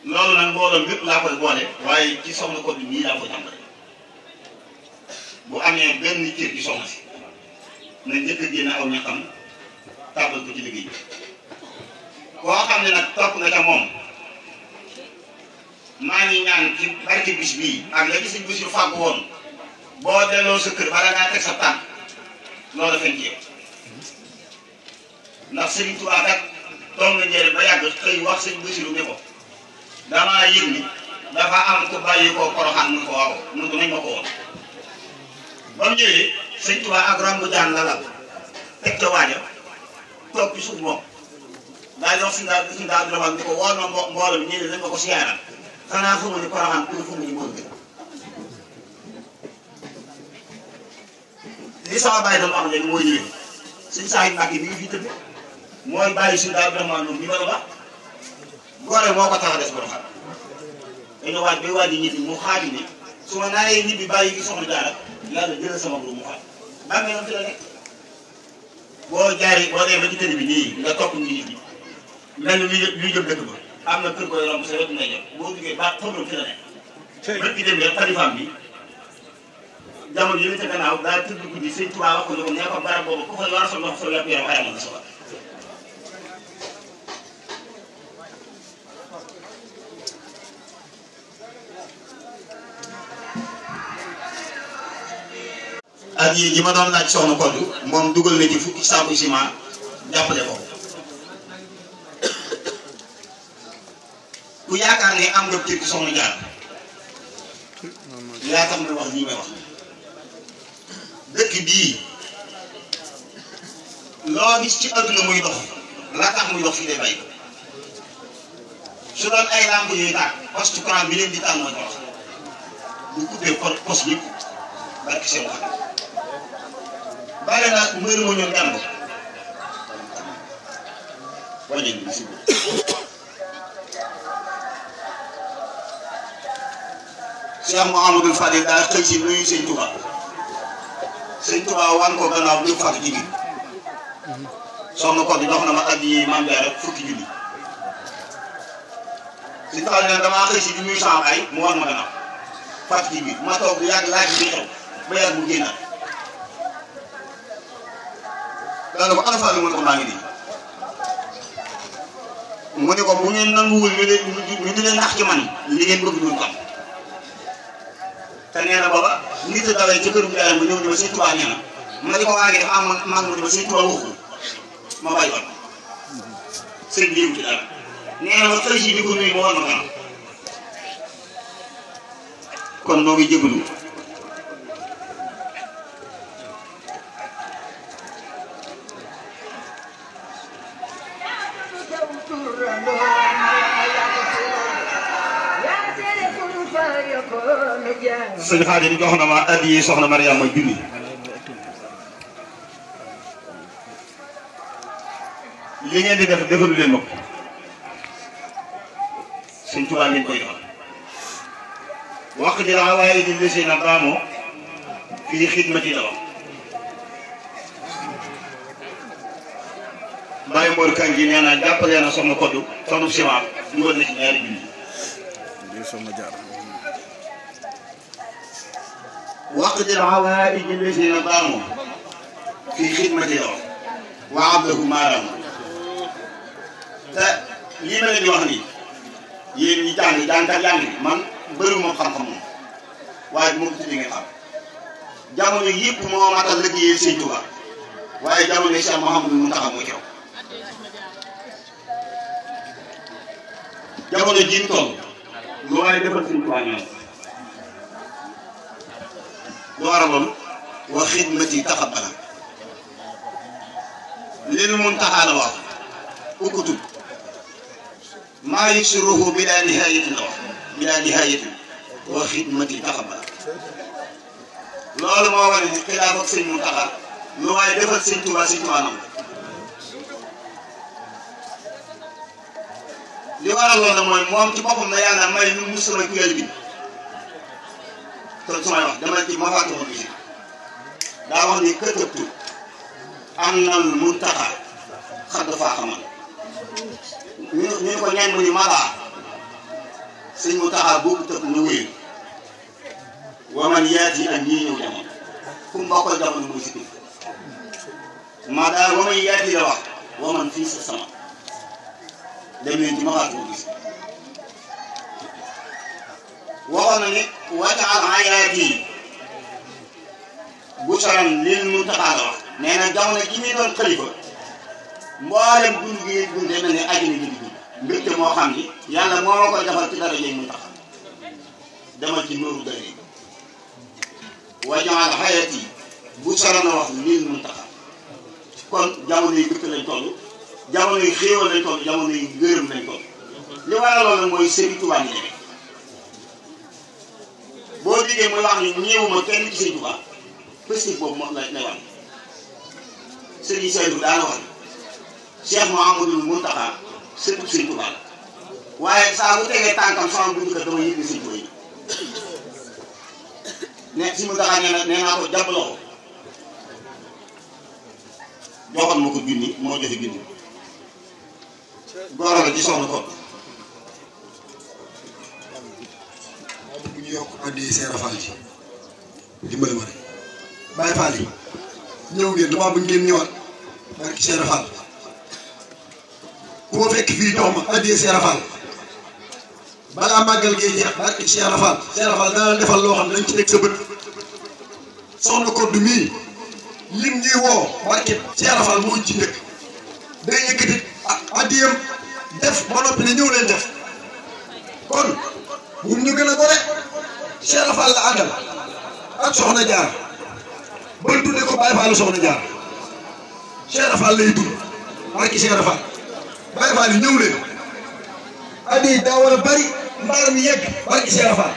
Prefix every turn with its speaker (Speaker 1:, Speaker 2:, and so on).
Speaker 1: loolu nag mbooloo lépp laa koy boole waaye ci soxna ko bi nii laa koy tàmbale bu amee benn cër ci soxna si na njëkk a génne aw ñaxam tàbbal ko ci liggéey bi koo xam ne nag topp nga ca moom maa ngi ñaan ci barke bis bii ak la ci sëñ bis yu fàggu woon boo delloo sa kër bala ngaa teg sa tànk loolu feeñ ci yow ndax Sëriñ Tuubaa kat toog na njëriñ ba yàgg xëy wax sëñ Basiru ne ko damaa yëg ni dafa am ku bàyyi ko Poroxaan mun ko waaw mun ko nañ ma ko woon ba mu ñëwee sëñ Tuubaa ak rambu jaan la lal teg ca waaja toog ci suuf moom daal di wax suñu daal di ko woon ma mbooloo bi ñëwee nañ ma ko siyaaral xanaa fu mu ni Poroxaan pour fu mu ni moo gën li sama bàyyi doon am léegi mooy ñëwee suñ saa yu mag yi mi ngi fi tëdd mooy bàyyi suñu daal vraiment noonu bi ma la ba góore moo ko tax a des Poroxaan dañoo waaj bay waaj ñibbi mu xaaju ni su ma naayee ñibbi bàyyi gi soxna Jaara yàlla jëlal sama groupe mu xaaj baa ngi fi la nekk boo jaaree boo dee ba ci tëdd bi nii nga topp ngi nit ñi mel ni luy jëm dëkk ba am na kër koy romb sa wet ngay jot boo duggee ba xamul fi la nekk. ba ci dem rek xalifaam bi jamono yële ca gannaaw daa tëdd guddi sëñ Tuubaa wax ko ne ko nee ko barab boobu ku fa war a sol ndox sa yàpp yaram ayamal na soxla. ak yi ma doon laaj soxna Koddu moom dugal na ci fukki saaku ciment jàppale ko ku yaakaar ne am nga cër ci soxna Jaara yaa tax may wax lii may wax dëkk bii loo gis ci adduna muy dox la tax muy dox fii lay bàyyi su doon ay lamp yooyu tàkk poste courant bi leen di tànn moo ci wax bu coupé poste yëpp barki seen wax bale na mbër mu ñëw jàmm wàññi bi si Cheikh Mouhamadou Fadil daal xëy si nuyu sëñ Touba sëñ Touba wan ko gannaaw bu fàtte ci biir soxna Koddu jox na ma addi Maam Jaara rek fukki junni sëñ Touba ne damaa xëy si di nuyu sama baay mu wan ma gannaaw fàtte ci biir ma toog bu yàgg laaj bi xew ba yàgg mu génnaat daanaka bu ana Fadil mu ne ko maa ngi nii mu ne ko bu ngeen nanguwul ñu di leen nax ci man li ngeen bëgg duñ ko am te nee na booba nit a dawee ca këru Jaara ma ñëw ni ma sëñ Tuubaa nee na ma di ko waagee dafa am mag mu ne ma sëñ Tuubaa waxul ma bàyyi woon sëñ bi ci dara nee na ma xëy si di ko nuyu ma woon ma kanam kon noo ngi jégalu sëñ Xaadim jox na ma addi soxna Mariama junni li ngeen di def defalu leen ma ko sëñ Tuubaa ngeen koy defal wax di la waaye di lesi na baamoo fii xidmati la wax Baye Mor Kanji nee na jàppale na soxna Koddu soxna ciment dugal na ci ñaari junni waqti al-hawaa'ij allaziina qaamu fii xidmati wa abdahu maaraam te lii ma leen di wax nii yéen ñi jàng man bëriwuma xam-xam moom waaye bu ma ko tuddee ngeen xam jamono yëpp moo matal liggéeyee Sëñ Tuubaa waaye jamono Cheikh Mouhamadou Mountakha moo teew jamono ji ñu toll lu waaye defal Sëñ Tuubaa ñaan lu waraloon wa xidmati taqabbala lil Muntaxa la wax ukutub maa yuksiruhu bilaa nihaayatin la wax bilaa nihaayatin wa xidmati taqabbala loolu moo wane ne xilaaf ak sëñ Muntaxa lu waaye defal Sëñ Tuubaa nam li waraloon nag mooy moom ci boppam na yàlla may nu mu sama kuréel bi kon su may wax dama ci ma fàtte woon bi daa wax ni këtëbtu am nal Muntaxa xadd faa xamal ñu ko ñaan mu ni malaa sëñ Mountakha boobu tëb na wéyul waman yaati ak ñii ñëw jamono fu mu bokkal jamono muy si kii maa daal waman yaati la wax waman fii sa sama dem leen ci maxaatu gis waxoon na ni wajaal ayaati busaran lil Mountakha la wax nee na jamono ji muy doon xalifa mboolem dund gi ngeen dundee mel ne àjjana ji di dund mbégte moo xam ni yàlla moo ma koy defal ci dara jëy Mountakha demal ci nooru dara wajaal ayaati busaran la wax lil Mountakha kon jamono yi gëkk lañ toll jamono yi xéewal lañ toll jamono yi ngërëm lañ toll li waral loolu mooy Serigne Touba ni demee boo déggee muy wax ni ñëwuma kenn ci Serigne Touba pëstif boobu moom lay wax Serigne Seydou daana wax ni Cheikh Mouhamadoul Mountakha sëtu Serigne Touba la waaye saa bu tegee tànkam sama buntu kër dama yëg ni Serigne Touba yi ne si Mountakha nee naa ko jàpp loxo joxoon ma ko junni moo joxe junni góor la ci soxna ko bu ñu yokk addi Seera Fall ci dimbali ma rek Baye Fall yi ñëw ngeen damaa bëgg ngeen ñëwaat barki Seera Fall ku ma fekk fii jox ma addi Seera Fall balaa màggal gee jeex barki Seera Fall dana la defal loo xam ne dañ ci teg sa bët soxna Koddu mii lim ñuy woo barki Seera Fall moo ci njëkk day yëkkati addiyam def ba noppi ne ñëw leen def kon bu ñu gën a gore Seera Fall la àndal ak soxna jaar ba tudde ko Baye Fall soxna jaar Seera Fall lay dund barki Seera Fall Baye Fall yi ñëw leen addi daa war a bari mbaar mi yegg barki Seera Fall